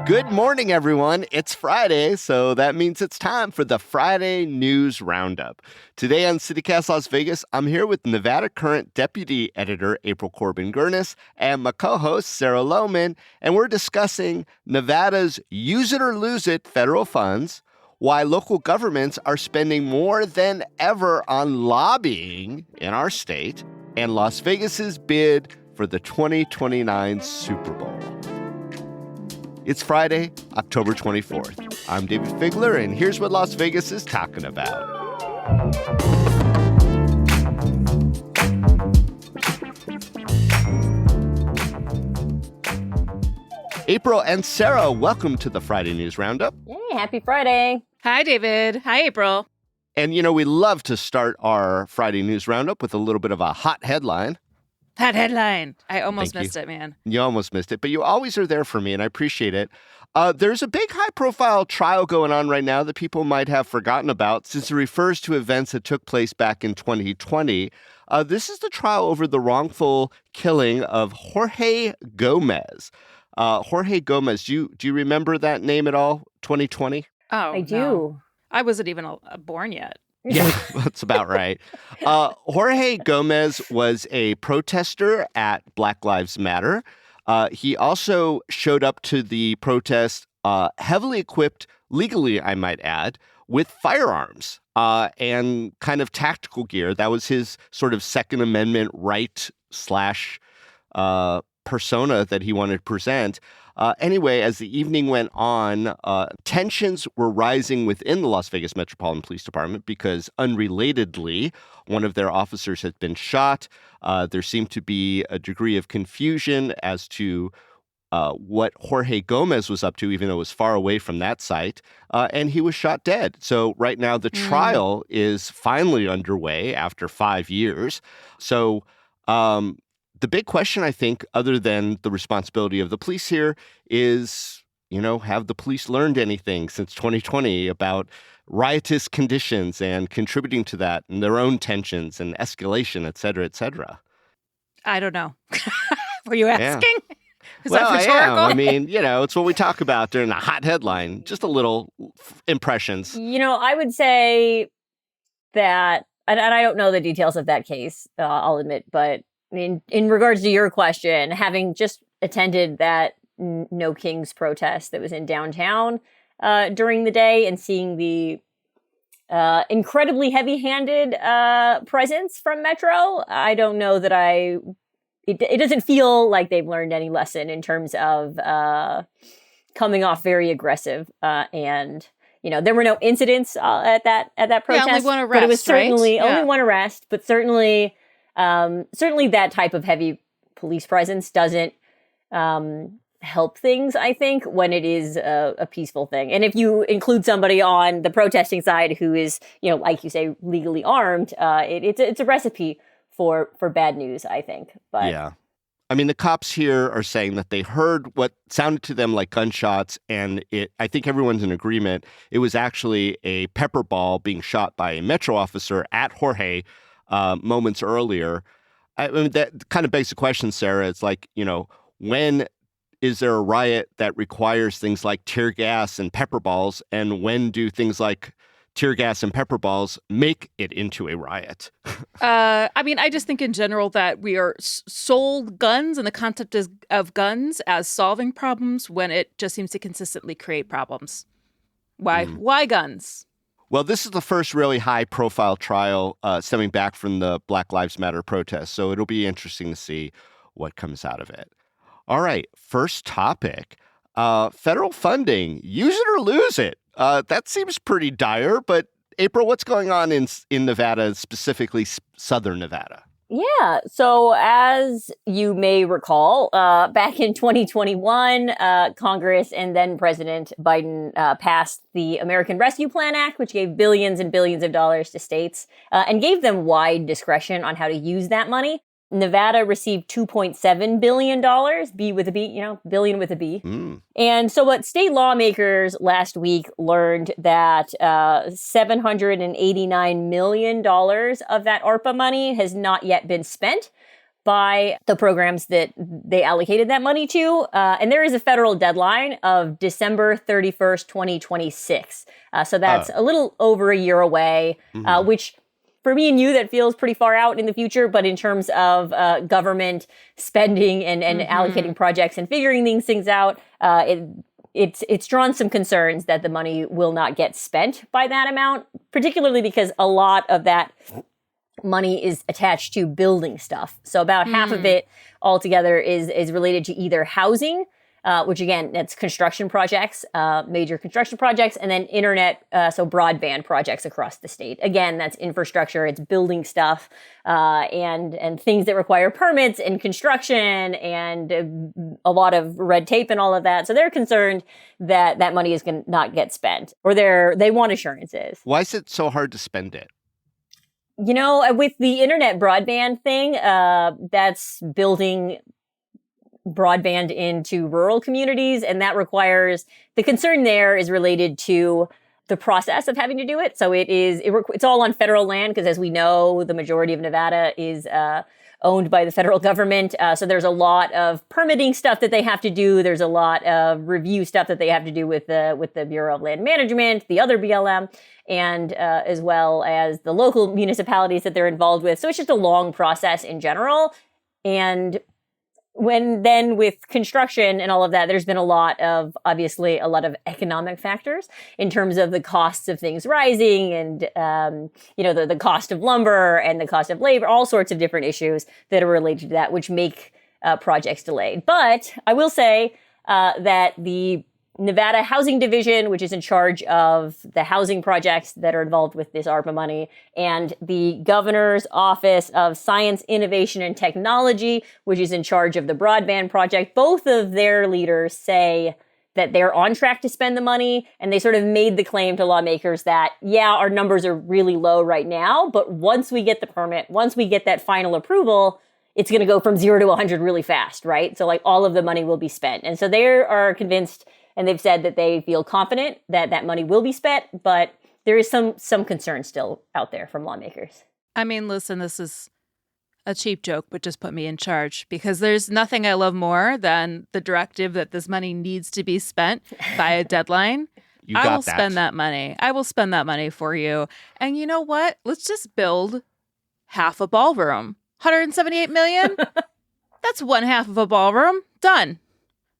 Good morning, everyone. It's Friday, so that means it's time for the Friday News Roundup. Today on CityCast Las Vegas, I'm here with Nevada Current Deputy Editor April Corbin-Gurnis and my co-host Sarah Lohman, and we're discussing Nevada's Use It or Lose It federal funds, why local governments are spending more than ever on lobbying in our state, and Las Vegas's bid for the 2029 Super Bowl. It's Friday, October 24th. I'm David Figler, and here's what Las Vegas is talking about. April and Sarah, welcome to the Friday News Roundup. Yay, happy Friday. Hi, David. Hi, April. And, we love to start our Friday News Roundup with a little bit of a hot headline. Hot headline. I almost missed it, man. You almost missed it, but you always are there for me, and I appreciate it. There's a big high-profile trial going on right now that people might have forgotten about since it refers to events that took place back in 2020. This is the trial over the wrongful killing of Jorge Gomez. Jorge Gomez, do you remember that name at all, 2020? Oh, I do. No. I wasn't even born yet. Yeah, that's about right. Jorge Gomez was a protester at Black Lives Matter. He also showed up to the protest heavily equipped, legally, I might add, with firearms and kind of tactical gear. That was his sort of Second Amendment right / persona that he wanted to present. Anyway, as the evening went on, tensions were rising within the Las Vegas Metropolitan Police Department because, unrelatedly, one of their officers had been shot. There seemed to be a degree of confusion as to what Jorge Gomez was up to, even though it was far away from that site, and he was shot dead. So right now, the trial is finally underway after 5 years. So the big question, I think, other than the responsibility of the police here is, have the police learned anything since 2020 about riotous conditions and contributing to that and their own tensions and escalation, et cetera, et cetera? I don't know. Were you asking? Yeah. Is Well, that rhetorical? I am. I mean, it's what we talk about during a hot headline. Just a little impressions. I would say that, and I don't know the details of that case, I'll admit, but in regards to your question, having just attended that No Kings protest that was in downtown during the day and seeing the incredibly heavy-handed presence from Metro, I don't know that it doesn't feel like they've learned any lesson in terms of coming off very aggressive and there were no incidents at that protest. Yeah, only one arrest, but it was certainly right? only one arrest, but certainly that type of heavy police presence doesn't help things, I think, when it is a peaceful thing. And if you include somebody on the protesting side who is, like you say, legally armed, it's a recipe for bad news, I think. But yeah. I mean, the cops here are saying that they heard what sounded to them like gunshots, and I think everyone's in agreement. It was actually a pepper ball being shot by a Metro officer at Jorge moments earlier. I mean, that kind of begs the question, Sarah. It's like, when is there a riot that requires things like tear gas and pepper balls? And when do things like tear gas and pepper balls make it into a riot? I just think in general that we are sold guns and the concept of guns as solving problems when it just seems to consistently create problems. Why? Why guns? Well, this is the first really high-profile trial stemming back from the Black Lives Matter protests, so it'll be interesting to see what comes out of it. All right, first topic, federal funding. Use it or lose it. That seems pretty dire, but April, what's going on in Nevada, specifically Southern Nevada? Yeah. So as you may recall, back in 2021, Congress and then President Biden passed the American Rescue Plan Act, which gave billions and billions of dollars to states and gave them wide discretion on how to use that money. Nevada received $2.7 billion, B with a B, billion with a B. And so what state lawmakers last week learned that $789 million of that ARPA money has not yet been spent, by the programs that they allocated that money to. And there is a federal deadline of December 31st, 2026. So that's a little over a year away, which for me and you, that feels pretty far out in the future. But in terms of government spending and allocating projects and figuring these things out, it's drawn some concerns that the money will not get spent by that amount, particularly because a lot of that money is attached to building stuff. So about half of it altogether is related to either housing, which again, that's construction projects, major construction projects, and then internet, so broadband projects across the state. Again, that's infrastructure, it's building stuff, and things that require permits and construction and a lot of red tape and all of that. So they're concerned that that money is going to not get spent, or they want assurances. Why is it so hard to spend it? You know, with the internet broadband thing, that's building broadband into rural communities, and that requires, the concern there is related to the process of having to do it. So it's all on federal land, because as we know, the majority of Nevada is owned by the federal government. So there's a lot of permitting stuff that they have to do. There's a lot of review stuff that they have to do with the Bureau of Land Management, the other BLM, and as well as the local municipalities that they're involved with. So it's just a long process in general. And then with construction and all of that, there's been obviously a lot of economic factors in terms of the costs of things rising and, the cost of lumber and the cost of labor, all sorts of different issues that are related to that, which make projects delayed. But I will say that the Nevada Housing Division, which is in charge of the housing projects that are involved with this ARPA money, and the Governor's Office of Science, Innovation, and Technology, which is in charge of the broadband project, both of their leaders say that they're on track to spend the money, and they sort of made the claim to lawmakers that, yeah, our numbers are really low right now, but once we get the permit, once we get that final approval, it's going to go from 0 to 100 really fast, right? So like all of the money will be spent. And so they are convinced, and they've said that they feel confident that that money will be spent, but there is some concern still out there from lawmakers. I mean, listen, this is a cheap joke, but just put me in charge, because there's nothing I love more than the directive that this money needs to be spent by a deadline. I will spend that money. I will spend that money for you. And you know what? Let's just build half a ballroom. 178 million? That's one half of a ballroom. Done.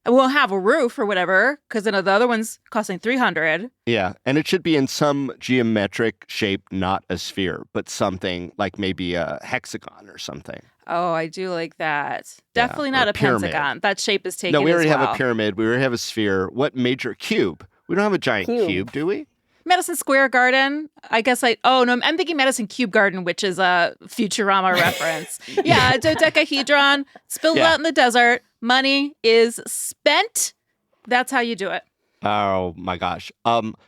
We'll have a roof or whatever, because the other one's costing $300. Yeah, and it should be in some geometric shape, not a sphere, but something like maybe a hexagon or something. Oh, I do like that. Definitely not a pyramid. Pentagon. That shape is taken. No, we already as well. have a pyramid. We already have a sphere. What major cube? We don't have a giant cube, do we? Madison Square Garden. I guess I'm thinking Madison Cube Garden, which is a Futurama reference. Yeah, a dodecahedron, spilled out in the desert. Money is spent. That's how you do it. Oh my gosh.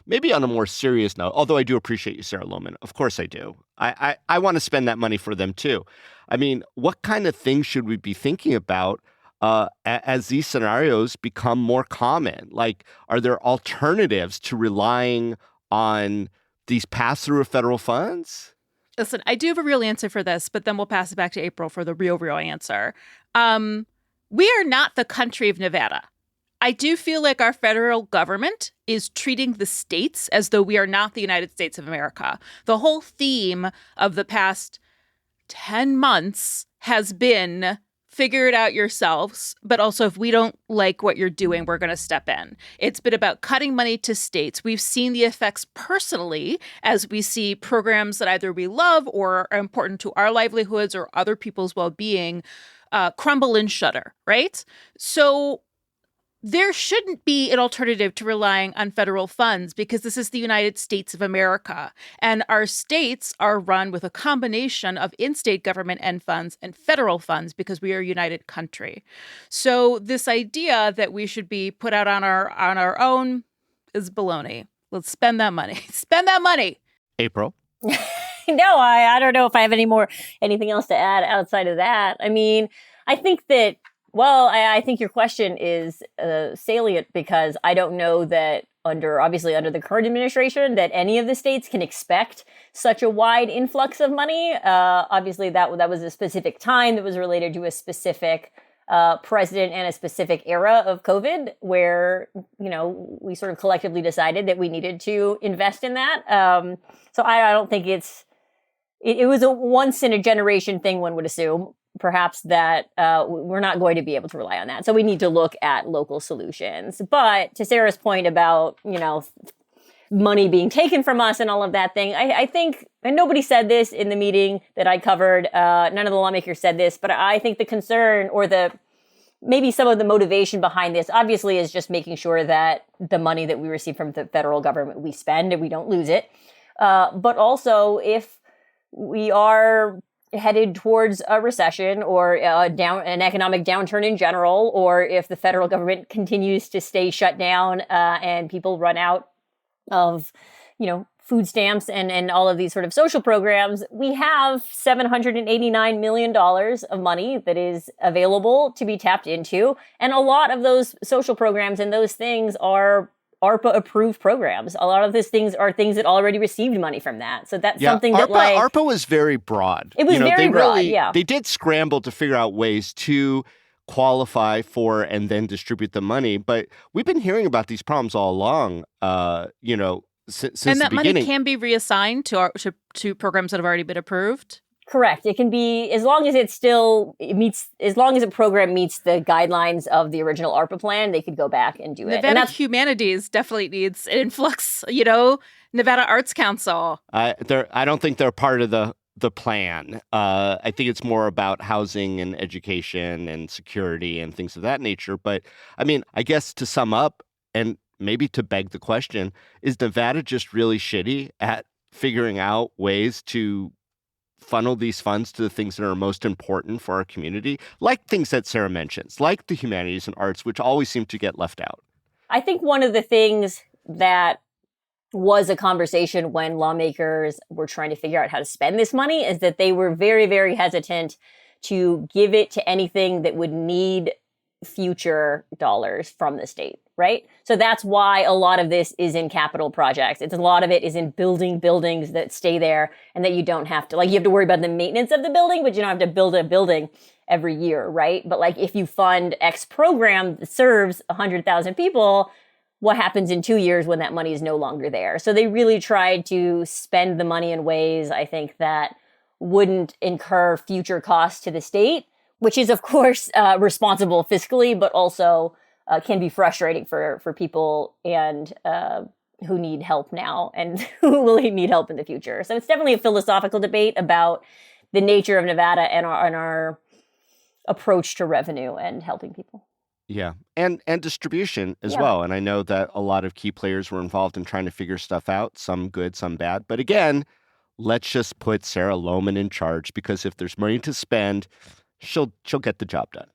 Maybe on a more serious note, although I do appreciate you, Sarah Lohman. Of course I do. I want to spend that money for them too. I mean, what kind of things should we be thinking about as these scenarios become more common? Like, are there alternatives to relying on these pass-through of federal funds? Listen, I do have a real answer for this, but then we'll pass it back to April for the real answer. We are not the country of Nevada. I do feel like our federal government is treating the states as though we are not the United States of America. The whole theme of the past 10 months has been figure it out yourselves, but also if we don't like what you're doing, we're going to step in. It's been about cutting money to states. We've seen the effects personally as we see programs that either we love or are important to our livelihoods or other people's well-being crumble and shudder, right? So there shouldn't be an alternative to relying on federal funds, because this is the United States of America. And our states are run with a combination of in-state government end funds and federal funds, because we are a united country. So this idea that we should be put out on our own is baloney. Let's spend that money. Spend that money. April? No, I don't know if I have anything else to add outside of that. I mean, I think that, well, I think your question is salient, because I don't know that obviously under the current administration, that any of the states can expect such a wide influx of money. Obviously, that was a specific time that was related to a specific president and a specific era of COVID, where we sort of collectively decided that we needed to invest in that. So I don't think it was a once in a generation thing. One would assume, perhaps, that we're not going to be able to rely on that. So we need to look at local solutions. But to Sarah's point about money being taken from us and all of that thing, I think, and nobody said this in the meeting that I covered, none of the lawmakers said this, but I think the concern, or maybe some of the motivation behind this, obviously, is just making sure that the money that we receive from the federal government, we spend and we don't lose it. But also, if we are headed towards a recession or an economic downturn in general, or if the federal government continues to stay shut down and people run out of, food stamps and all of these sort of social programs, we have $789 million of money that is available to be tapped into. And a lot of those social programs and those things are ARPA approved programs. A lot of these things are things that already received money from that. So that's something that ARPA was very broad. It was very broad, yeah. They did scramble to figure out ways to qualify for and then distribute the money. But we've been hearing about these problems all along, since and that the beginning. money can be reassigned to programs that have already been approved? Correct. It can be, as long as as long as a program meets the guidelines of the original ARPA plan, they could go back and do it. Nevada Humanities definitely needs an influx, Nevada Arts Council. I don't think they're part of the plan. I think it's more about housing and education and security and things of that nature. But I mean, I guess to sum up, and maybe to beg the question, is Nevada just really shitty at figuring out ways to funnel these funds to the things that are most important for our community, like things that Sarah mentions, like the humanities and arts, which always seem to get left out? I think one of the things that was a conversation when lawmakers were trying to figure out how to spend this money is that they were very, very hesitant to give it to anything that would need future dollars from the state, right? So that's why a lot of this is in capital projects. A lot of it is in building buildings that stay there and that you don't have to, you have to worry about the maintenance of the building, but you don't have to build a building every year, right? But if you fund X program that serves 100,000 people, what happens in 2 years when that money is no longer there? So they really tried to spend the money in ways, I think, that wouldn't incur future costs to the state, which is, of course, responsible fiscally, but also can be frustrating for people and who need help now and who will need help in the future. So it's definitely a philosophical debate about the nature of Nevada and our approach to revenue and helping people. Yeah, and distribution as well. And I know that a lot of key players were involved in trying to figure stuff out, some good, some bad. But again, let's just put Sarah Lohman in charge, because if there's money to spend, she'll get the job done.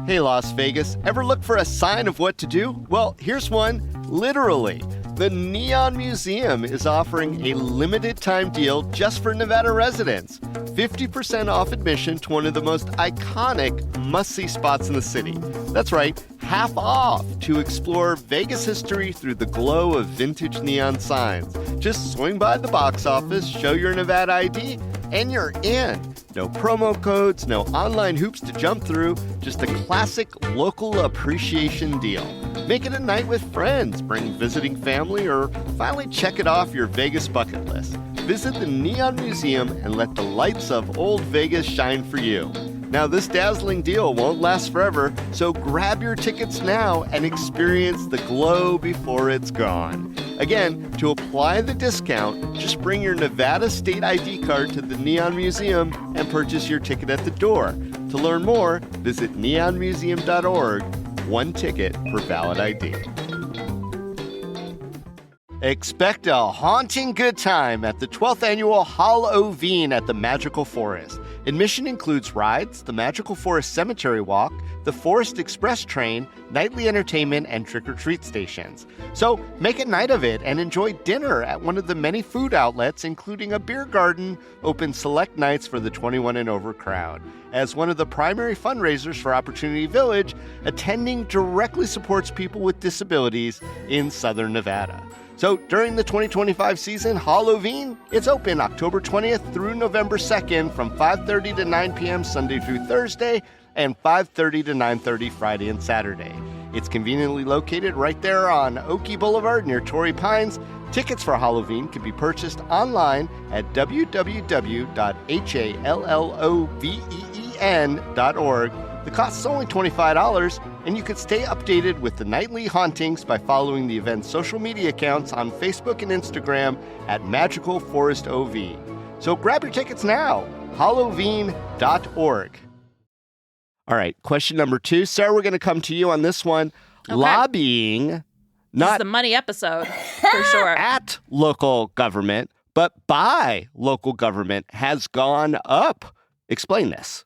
Hey, Las Vegas, ever look for a sign of what to do? Well, here's one, literally. The Neon Museum is offering a limited time deal just for Nevada residents. 50% off admission to one of the most iconic must-see spots in the city. That's right, half off to explore Vegas history through the glow of vintage neon signs. Just swing by the box office, show your Nevada ID, and you're in. No promo codes, no online hoops to jump through, just a classic local appreciation deal. Make it a night with friends, bring visiting family, or finally check it off your Vegas bucket list. Visit the Neon Museum and let the lights of old Vegas shine for you. Now, this dazzling deal won't last forever, so grab your tickets now and experience the glow before it's gone. Again, to apply the discount, just bring your Nevada State ID card to the Neon Museum and purchase your ticket at the door. To learn more, visit neonmuseum.org. One ticket per valid ID. Expect a haunting good time at the 12th annual Halloween at the Magical Forest. Admission includes rides, the Magical Forest Cemetery Walk, the Forest Express train, nightly entertainment, and trick-or-treat stations. So make a night of it and enjoy dinner at one of the many food outlets, including a beer garden, open select nights for the 21 and over crowd. As one of the primary fundraisers for Opportunity Village, attending directly supports people with disabilities in Southern Nevada. So during the 2025 season, Halloween, it's open October 20th through November 2nd from 5:30 to 9 p.m. Sunday through Thursday and 5:30 to 9:30 Friday and Saturday. It's conveniently located right there on Oakey Boulevard near Torrey Pines. Tickets for Halloween can be purchased online at www.halloveen.org. The cost is only $25, and you can stay updated with the nightly hauntings by following the event's social media accounts on Facebook and Instagram at Magical Forest OV. So grab your tickets now, halloveen.org. All right, question number 2. Sarah, we're going to come to you on this one. Okay. Lobbying, This is not the money episode for sure. at local government, but by local government, has gone up. Explain this.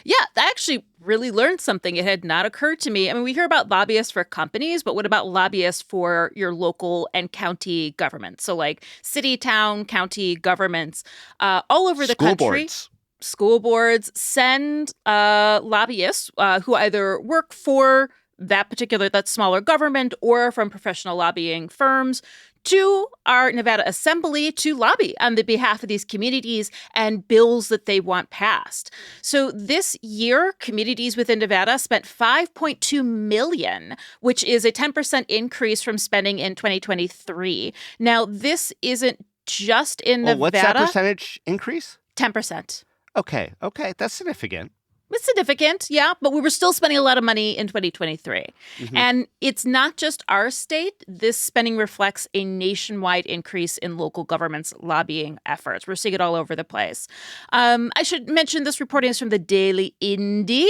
Yeah, I actually really learned something. It had not occurred to me. I mean, we hear about lobbyists for companies, but what about lobbyists for your local and county governments? So like city, town, county governments all over the School country. boards. School boards send lobbyists who either work for that smaller government or from professional lobbying firms to our Nevada Assembly to lobby on the behalf of these communities and bills that they want passed. So this year, communities within Nevada spent $5.2 million, which is a 10% increase from spending in 2023. Now, this isn't just in Nevada. What's that percentage increase? 10%. Okay, that's significant. It's significant, yeah, but we were still spending a lot of money in 2023. Mm-hmm. And it's not just our state. This spending reflects a nationwide increase in local government's lobbying efforts. We're seeing it all over the place. I should mention this reporting is from the Daily Indie.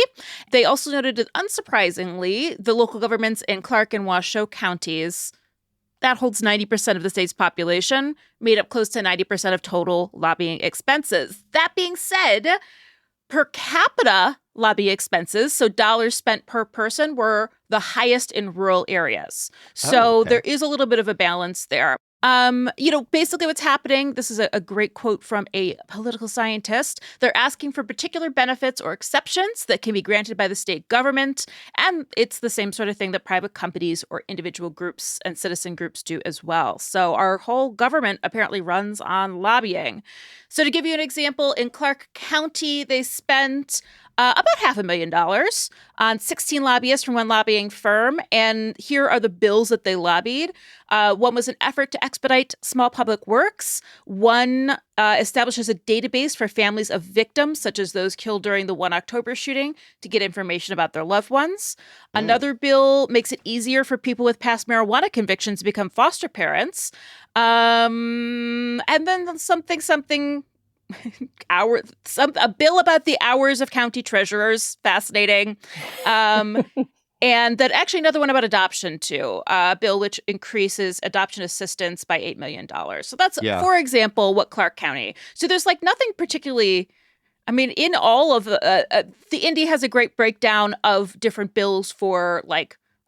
They also noted that, unsurprisingly, the local governments in Clark and Washoe counties, that holds 90% of the state's population, made up close to 90% of total lobbying expenses. That being said, per capita lobby expenses, so dollars spent per person, were the highest in rural areas. So there is a little bit of a balance there. Basically what's happening, this is a great quote from a political scientist. They're asking for particular benefits or exceptions that can be granted by the state government. And it's the same sort of thing that private companies or individual groups and citizen groups do as well. So our whole government apparently runs on lobbying. So to give you an example, in Clark County, they spent about $500,000 on 16 lobbyists from one lobbying firm. And here are the bills that they lobbied. One was an effort to expedite small public works. One establishes a database for families of victims, such as those killed during the 1 October shooting, to get information about their loved ones. Another bill makes it easier for people with past marijuana convictions to become foster parents. And then a bill about the hours of county treasurers. Fascinating. And then actually another one about adoption, too. A bill which increases adoption assistance by $8 million. So that's, for example, what Clark County. So there's nothing particularly, in all of the Indy has a great breakdown of different bills for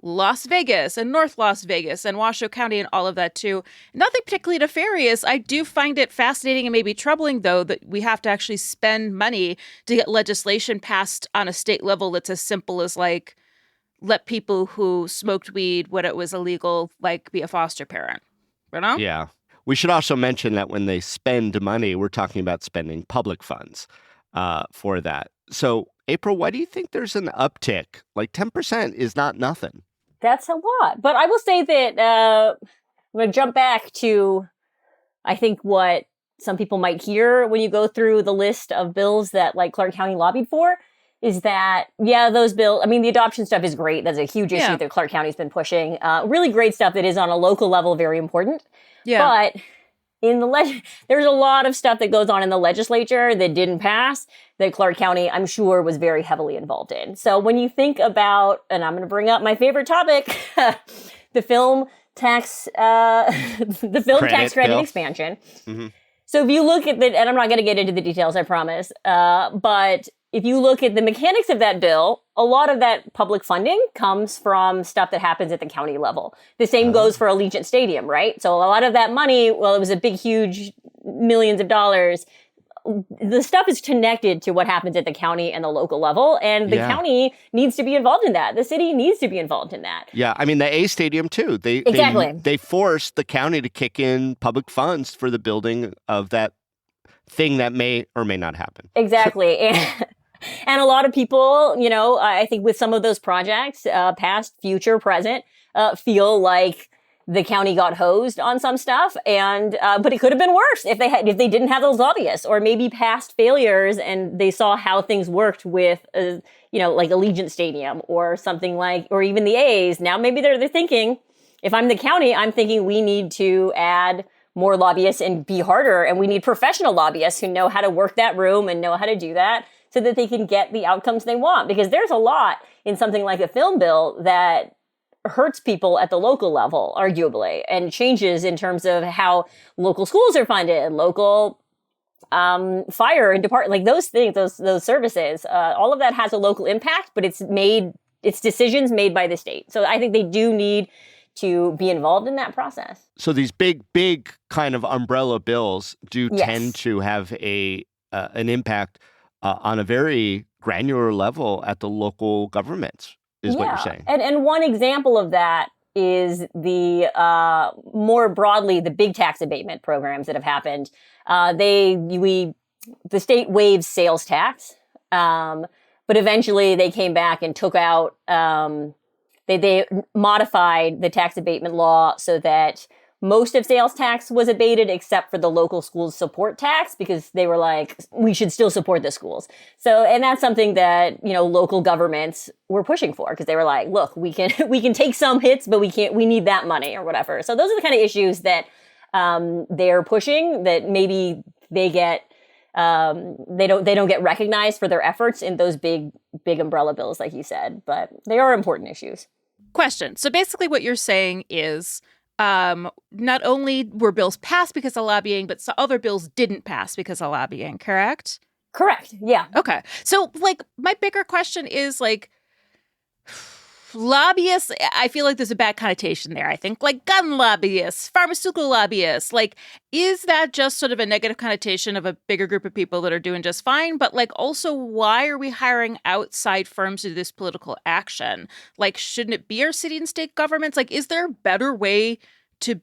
Las Vegas and North Las Vegas and Washoe County and all of that too. Nothing particularly nefarious. I do find it fascinating and maybe troubling, though, that we have to actually spend money to get legislation passed on a state level that's as simple as let people who smoked weed when it was illegal be a foster parent. You know? Yeah. We should also mention that when they spend money, we're talking about spending public funds for that. So, April, why do you think there's an uptick? 10% is not nothing. That's a lot. But I will say that I'm going to jump back to, I think, what some people might hear when you go through the list of bills that Clark County lobbied for is that, those bills, the adoption stuff is great. That's a huge issue that Clark County's been pushing. Really great stuff that is on a local level, very important. Yeah. But in there's a lot of stuff that goes on in the legislature that didn't pass that Clark County, I'm sure, was very heavily involved in. So when you think about, and I'm going to bring up my favorite topic, the film tax, the film tax credit bill. expansion. Mm-hmm. So if you look at the, and I'm not going to get into the details, I promise, but if you look at the mechanics of that bill, a lot of that public funding comes from stuff that happens at the county level. The same goes for Allegiant Stadium, right? So a lot of that money, well, it was a big, huge millions of dollars. The stuff is connected to what happens at the county and the local level, and the county needs to be involved in that. The city needs to be involved in that. Yeah, I mean, the A Stadium, too. They forced the county to kick in public funds for the building of that thing that may or may not happen. Exactly. And a lot of people, you know, I think with some of those projects, past, future, present, feel like the county got hosed on some stuff, and but it could have been worse if they didn't have those lobbyists, or maybe past failures, and they saw how things worked with, you know, like Allegiant Stadium or something like, or even the A's. Now maybe they're thinking, if I'm the county, I'm thinking we need to add more lobbyists and be harder, and we need professional lobbyists who know how to work that room and know how to do that, so that they can get the outcomes they want. Because there's a lot in something like a film bill that hurts people at the local level, arguably, and changes in terms of how local schools are funded, local fire and department, like those things, those services. All of that has a local impact, but it's decisions made by the state. So I think they do need to be involved in that process. So these big kind of umbrella bills do tend to have an impact on a very granular level at the local governments, is what you're saying. And one example of that is the more broadly the big tax abatement programs that have happened. The state waives sales tax, but eventually they came back and took out. They modified the tax abatement law so that most of sales tax was abated except for the local schools support tax, because they were like, we should still support the schools. So, and that's something that, you know, local governments were pushing for, because they were like, look, we can take some hits, but we need that money or whatever. So those are the kind of issues that they're pushing, that maybe they get, they don't get recognized for their efforts in those big umbrella bills, like you said, but they are important issues. Question. So basically what you're saying is, not only were bills passed because of lobbying, but some other bills didn't pass because of lobbying, correct? Correct. Yeah. Okay. So, like, my bigger question is, like, lobbyists, I feel like there's a bad connotation there. I think, like, gun lobbyists, pharmaceutical lobbyists, like, is that just sort of a negative connotation of a bigger group of people that are doing just fine? But, like, also, why are we hiring outside firms to do this political action? Like, shouldn't it be our city and state governments? Like, is there a better way for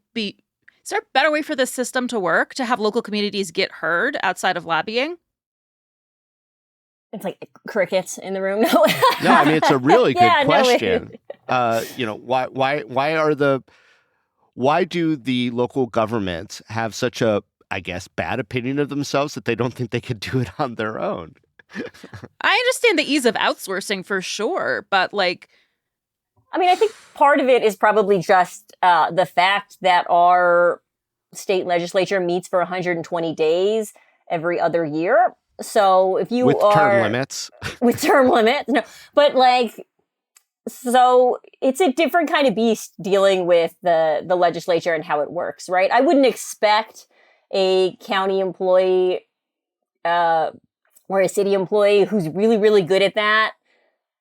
the system to work, to have local communities get heard outside of lobbying? It's like crickets in the room. No, I mean, it's a really good question. You know, why do the local governments have such a, I guess, bad opinion of themselves that they don't think they could do it on their own? I understand the ease of outsourcing for sure, but like, I mean, I think part of it is probably just the fact that our state legislature meets for 120 days every other year. So if you with term limits, no, but like, so it's a different kind of beast dealing with the legislature and how it works, right? I wouldn't expect a county employee or a city employee who's really, really good at that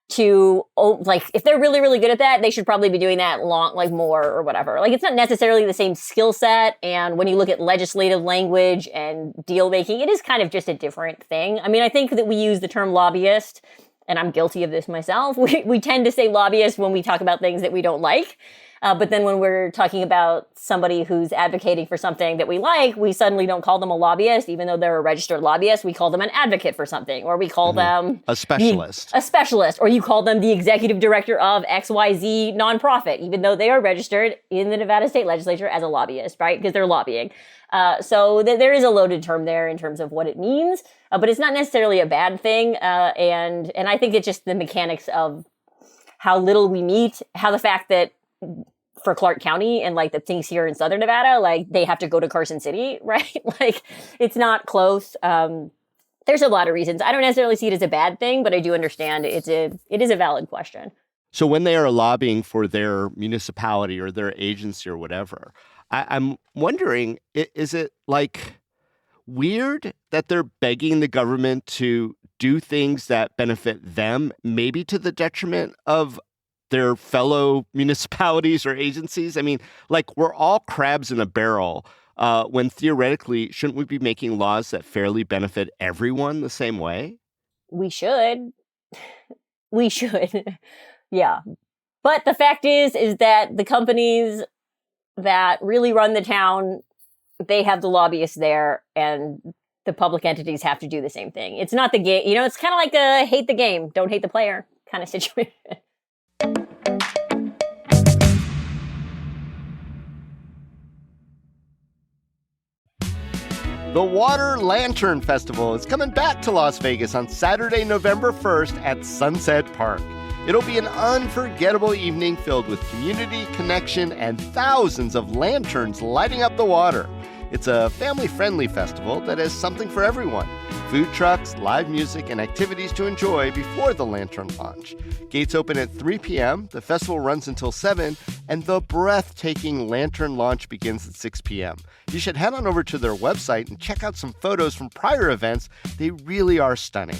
to, like, if they're really, really good at that, they should probably be doing that more or whatever. Like, it's not necessarily the same skill set. And when you look at legislative language and deal making, it is kind of just a different thing. I mean, I think that we use the term lobbyist, and I'm guilty of this myself. We tend to say lobbyist when we talk about things that we don't like. But then when we're talking about somebody who's advocating for something that we like, we suddenly don't call them a lobbyist, even though they're a registered lobbyist. We call them an advocate for something, or we call them a specialist. A specialist, or you call them the executive director of XYZ nonprofit, even though they are registered in the Nevada State Legislature as a lobbyist, right? Because they're lobbying. So there is a loaded term there in terms of what it means, but it's not necessarily a bad thing. And I think it's just the mechanics of how little we meet, how the fact that for Clark County and like the things here in Southern Nevada, like they have to go to Carson City, right? Like it's not close. There's a lot of reasons. I don't necessarily see it as a bad thing, but I do understand it is a valid question. So when they are lobbying for their municipality or their agency or whatever, I'm wondering, is it like weird that they're begging the government to do things that benefit them, maybe to the detriment of their fellow municipalities or agencies? I mean, like, we're all crabs in a barrel when theoretically, shouldn't we be making laws that fairly benefit everyone the same way? We should. We should. Yeah. But the fact is that the companies that really run the town, they have the lobbyists there, and the public entities have to do the same thing. It's not the game. It's kind of like a hate the game, don't hate the player kind of situation. The Water Lantern Festival is coming back to Las Vegas on Saturday, November 1st at Sunset Park. It'll be an unforgettable evening filled with community, connection, and thousands of lanterns lighting up the water. It's a family-friendly festival that has something for everyone. Food trucks, live music, and activities to enjoy before the lantern launch. Gates open at 3 p.m., the festival runs until 7, and the breathtaking lantern launch begins at 6 p.m. You should head on over to their website and check out some photos from prior events. They really are stunning.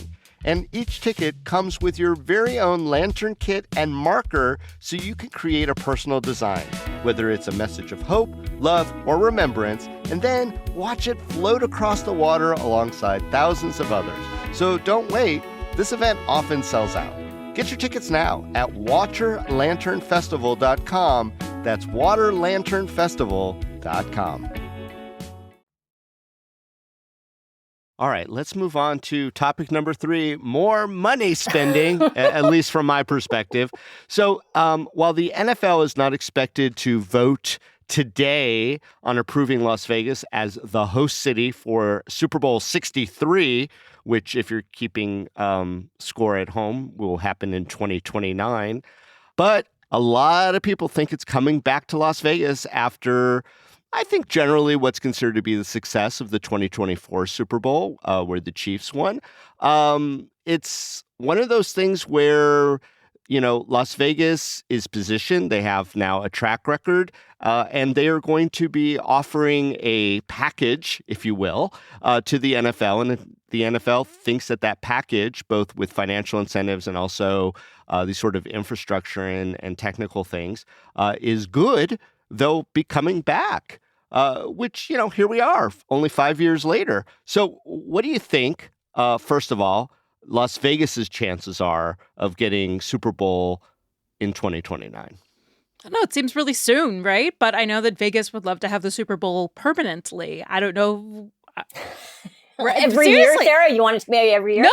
And each ticket comes with your very own lantern kit and marker so you can create a personal design, whether it's a message of hope, love, or remembrance, and then watch it float across the water alongside thousands of others. So don't wait. This event often sells out. Get your tickets now at waterlanternfestival.com. That's waterlanternfestival.com. All right, let's move on to topic number 3, more money spending, at least from my perspective. So while the NFL is not expected to vote today on approving Las Vegas as the host city for Super Bowl 63, which, if you're keeping score at home, will happen in 2029. But a lot of people think it's coming back to Las Vegas after, I think, generally what's considered to be the success of the 2024 Super Bowl, where the Chiefs won. It's one of those things where, Las Vegas is positioned. They have now a track record, and they are going to be offering a package, if you will, to the NFL. And the NFL thinks that package, both with financial incentives and also these sort of infrastructure and technical things, is good. They'll be coming back. Which, here we are, only 5 years later. So what do you think, first of all, Las Vegas's chances are of getting Super Bowl in 2029? I don't know. It seems really soon, right? But I know that Vegas would love to have the Super Bowl permanently. I don't know. Every year, Sarah? You want it to be every year? No.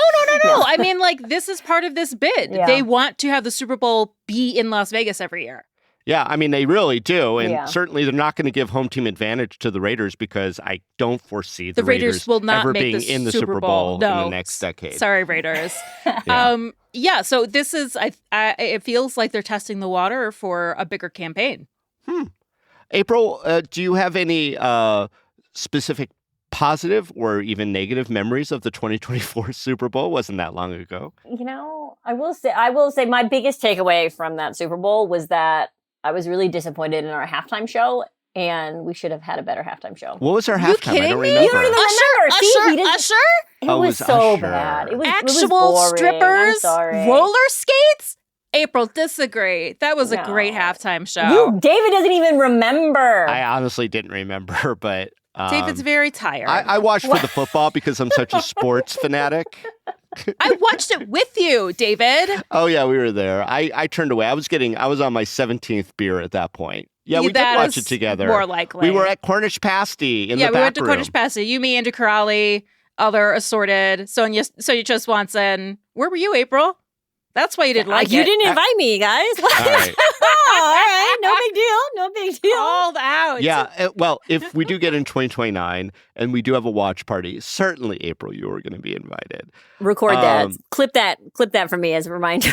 I mean, this is part of this bid. Yeah. They want to have the Super Bowl be in Las Vegas every year. Yeah, I mean, they really do. And certainly they're not going to give home team advantage to the Raiders because I don't don't the Raiders will not ever make being the in the Super Bowl no. in the next decade. Sorry, Raiders. So this is, it feels like they're testing the water for a bigger campaign. April, do you have any specific positive or even negative memories of the 2024 Super Bowl? Wasn't that long ago. I will say my biggest takeaway from that Super Bowl was that I was really disappointed in our halftime show, and we should have had a better halftime show. What was our halftime? I don't remember. You don't even remember. Usher? It was so bad. It was Actual boring. strippers? I'm sorry. Roller skates? April, disagree. That was a great halftime show. David doesn't even remember. I honestly didn't remember, but David's very tired. I watched for the football because I'm such a sports fanatic. I watched it with you, David. Oh yeah, we were there. I turned away. I was on my 17th beer at that point. Yeah, we did watch it together. More likely. We were at Cornish Pasty in the back room. Yeah, we went to Cornish Pasty. You, me, Andrew Corrali, other assorted, Sonia Swanson. Where were you, April? That's why you didn't like it. You didn't invite me, guys. All right. All right. No big deal. Called out. Yeah. Well, if we do get in 2029 and we do have a watch party, certainly, April, you are going to be invited. Record that. Clip that for me as a reminder.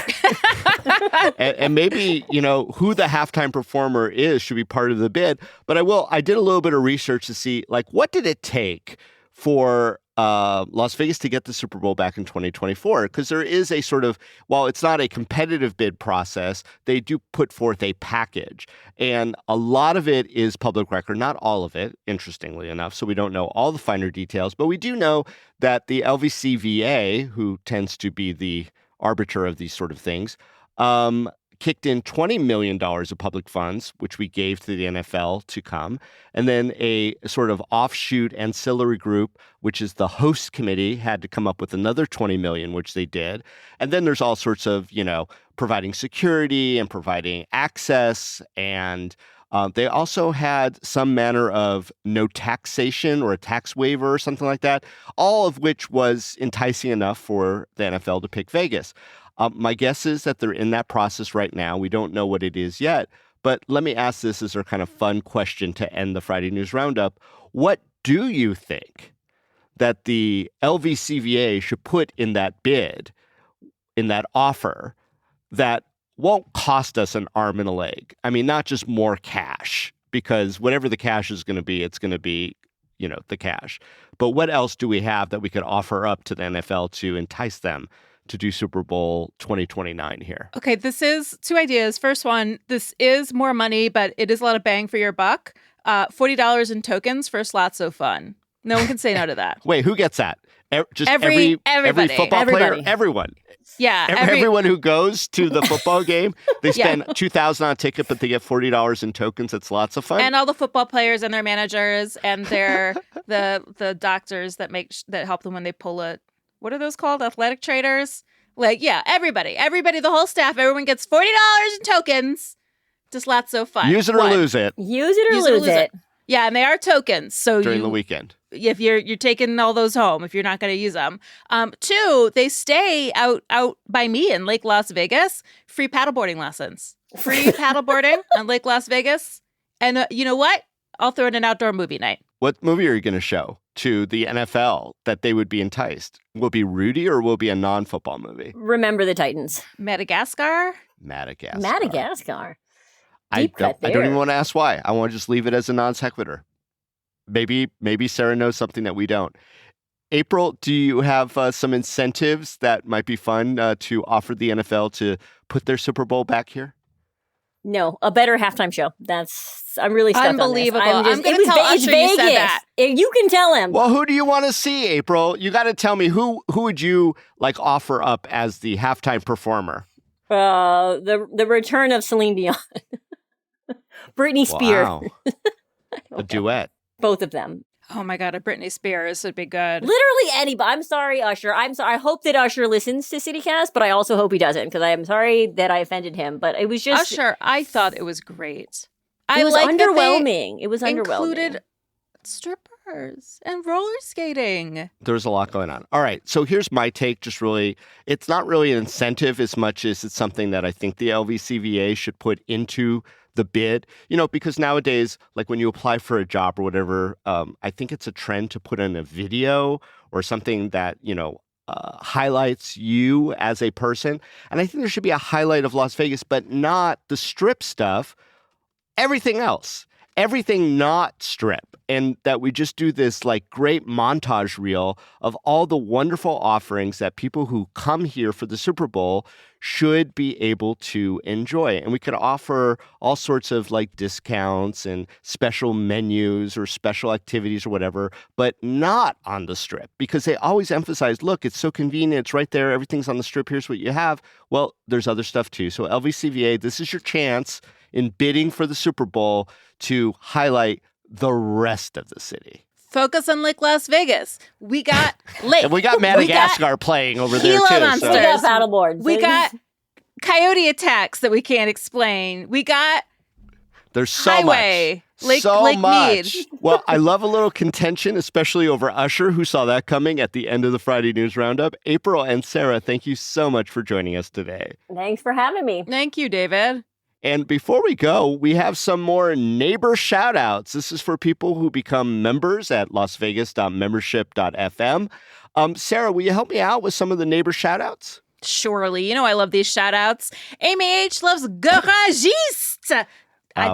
and maybe, who the halftime performer is should be part of the bid. But I did a little bit of research to see, what did it take for Las Vegas to get the Super Bowl back in 2024, because there is a sort of, while it's not a competitive bid process, they do put forth a package. And a lot of it is public record, not all of it, interestingly enough. So we don't know all the finer details, but we do know that the LVCVA, who tends to be the arbiter of these sort of things, kicked in $20 million of public funds, which we gave to the NFL to come. And then a sort of offshoot ancillary group, which is the host committee, had to come up with another $20 million, which they did. And then there's all sorts of, providing security and providing access. And they also had some manner of no taxation or a tax waiver or something like that, all of which was enticing enough for the NFL to pick Vegas. My guess is that they're in that process right now. We don't know what it is yet. But let me ask this as our kind of fun question to end the Friday News Roundup. What do you think that the LVCVA should put in that bid, in that offer, that won't cost us an arm and a leg? I mean, not just more cash, because whatever the cash is going to be, it's going to be, the cash. But what else do we have that we could offer up to the NFL to entice them to do Super Bowl 2029 here? Okay, this is two ideas. First one, this is more money, but it is a lot of bang for your buck. $40 in tokens for Slots So Fun. No one can say no to that. Wait, who gets that? Just everybody. every football Everybody. player? Everyone. Yeah. Everyone who goes to the football game, they spend $2,000 on a ticket, but they get $40 in tokens. It's lots of fun. And all the football players and their managers and their the doctors that help them when they pull a, what are those called? Athletic traders? Everybody, the whole staff, everyone gets $40 in tokens. Just lots of fun. Use it or lose it Use it or lose it. Yeah, and they are tokens. So during the weekend. If you're taking all those home, if you're not going to use them. Two, they stay out by me in Lake Las Vegas. Free paddleboarding lessons. Free paddleboarding on Lake Las Vegas. And you know what? I'll throw in an outdoor movie night. What movie are you going to show to the NFL that they would be enticed? Will it be Rudy or will it be a non-football movie? Remember the Titans. Madagascar. I don't even want to ask why. I want to just leave it as a non sequitur. Maybe Sarah knows something that we don't. April, do you have some incentives that might be fun to offer the NFL to put their Super Bowl back here? No, a better halftime show. I'm really stuck unbelievable. on this. I'm going to tell Usher you said that. You can tell him. Well, who do you want to see, April? You got to tell me who would you offer up as the halftime performer? The return of Celine Dion, Britney Spears. Wow. A duet. Both of them. Oh my God, a Britney Spears would be good. Literally anybody. I'm sorry, Usher. I'm sorry. I hope that Usher listens to CityCast, but I also hope he doesn't, because I am sorry that I offended him. But it was just Usher. I thought it was great. It was underwhelming. It was underwhelming. Included strippers and roller skating. There's a lot going on. All right. So here's my take. Just really, it's not really an incentive as much as it's something that I think the LVCVA should put into the bid, because nowadays, like when you apply for a job or whatever, I think it's a trend to put in a video or something that, highlights you as a person. And I think there should be a highlight of Las Vegas, but not the strip stuff, everything else. Everything not strip, and that we just do this great montage reel of all the wonderful offerings that people who come here for the Super Bowl should be able to enjoy. And we could offer all sorts of discounts and special menus or special activities or whatever, but not on the strip, because they always emphasize, look, it's so convenient. It's right there. Everything's on the strip. Here's what you have. Well, there's other stuff too. So LVCVA, this is your chance in bidding for the Super Bowl to highlight the rest of the city. Focus on Lake Las Vegas. We got Lake. And we got Madagascar playing over there Gila too. Monsters. We got paddleboards. We got coyote attacks that we can't explain. We got There's so highway. much. Lake much. Mead. Well, I love a little contention, especially over Usher, who saw that coming at the end of the Friday News Roundup. April and Sarah, thank you so much for joining us today. Thanks for having me. Thank you, David. And before we go, we have some more neighbor shout outs. This is for people who become members at lasvegas.membership.fm. Sarah, will you help me out with some of the neighbor shout outs? Surely. I love these shout outs. Amy H. loves Garagiste.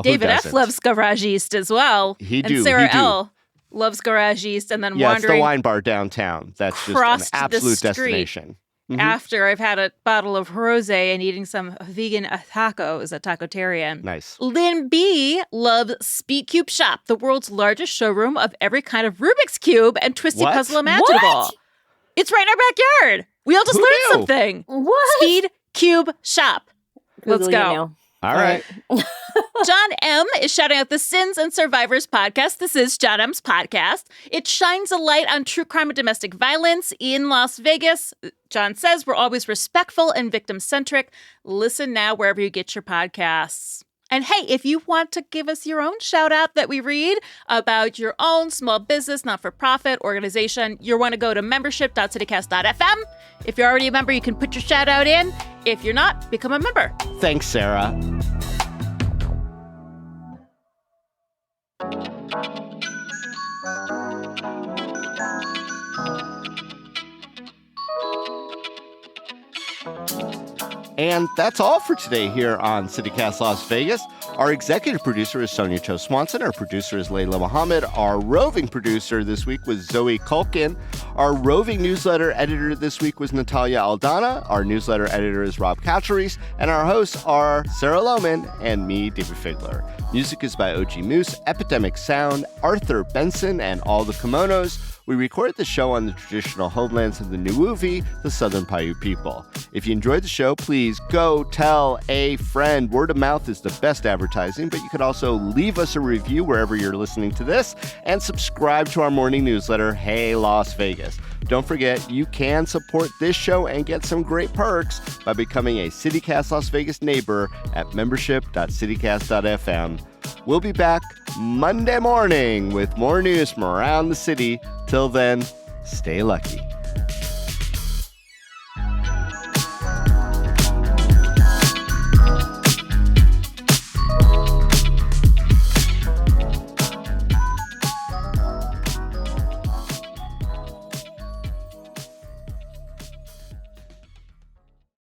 David F. loves Garagiste as well. He and Sarah do. L. loves Garage East, and then Yeah, it's the wandering wine bar downtown. That's just an across the absolute street destination. Mhm. after I've had a bottle of rosé and eating some vegan tacos at Tacotarian. Nice. Lynn B loves Speed Cube Shop, the world's largest showroom of every kind of Rubik's Cube and twisty What? puzzle imaginable. What? It's right in our backyard. We all just Who learned knew? something. What? Speed Cube Shop. Let's Google go. you now. All right. John M. is shouting out the Sins and Survivors podcast. This is John M.'s podcast. It shines a light on true crime and domestic violence in Las Vegas. John says we're always respectful and victim-centric. Listen now wherever you get your podcasts. And hey, if you want to give us your own shout out that we read about your own small business, not-for-profit organization, you want to go to membership.citycast.fm. If you're already a member, you can put your shout out in. If you're not, become a member. Thanks, Sarah. And that's all for today here on CityCast Las Vegas. Our executive producer is Sonia Cho Swanson. Our producer is Layla Muhammad. Our roving producer this week was Zoe Culkin. Our roving newsletter editor this week was Natalia Aldana. Our newsletter editor is Rob Kacheris. And our hosts are Sarah Lohman and me, David Figler. Music is by OG Moose, Epidemic Sound, Arthur Benson, and All the Kimonos. We recorded the show on the traditional homelands of the Nuuvi, the Southern Paiute people. If you enjoyed the show, please go tell a friend. Word of mouth is the best advertising, but you could also leave us a review wherever you're listening to this and subscribe to our morning newsletter, Hey Las Vegas. Don't forget, you can support this show and get some great perks by becoming a CityCast Las Vegas neighbor at membership.citycast.fm. We'll be back Monday morning with more news from around the city. Till then, stay lucky.